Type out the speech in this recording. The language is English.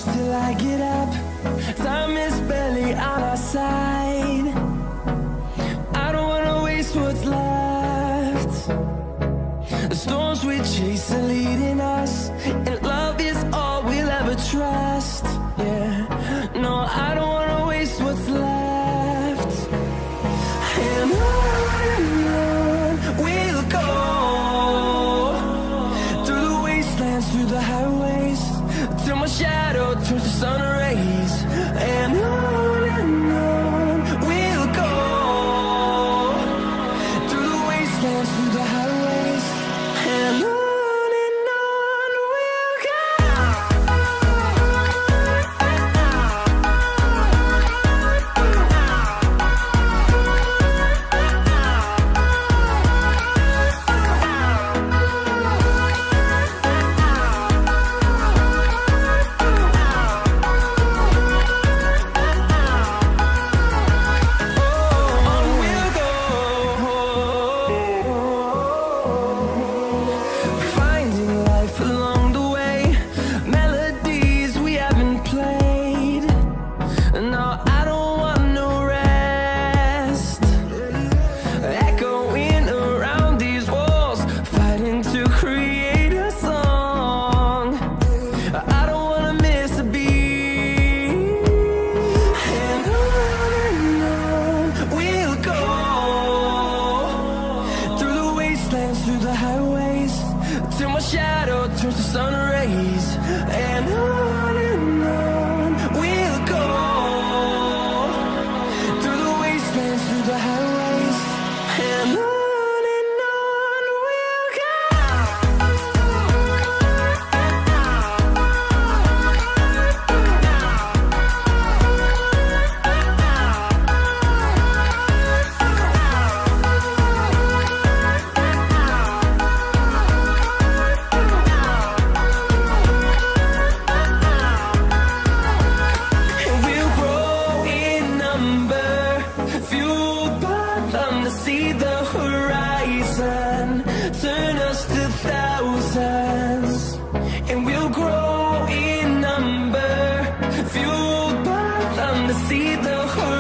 close till I get up. Time is barely on our side. I don't wanna waste what's left. The storms we chase are leading us, and love is all we'll ever trust. Yeah, no, I don't wanna waste what's left. And on we'll go, through the wastelands, through the highways, till my shadow turns to sun rays. And on we'll go, through the wastelands, through the highways, and on we'll go. Finding life along the way, melodies we haven't played. No, I don't want no rest. Echoing around these walls, fighting to create a song. I don't wanna miss a beat. And on we'll go, through the wastelands, through the highways, till my shadow turns to sun rays. And on we'll go, through the wastelands, through the highways, and on we'll go. And we'll grow in number, fueled by them to see the horizon, turn us to thousands. And we'll grow in number, fueled by them to see the horizon.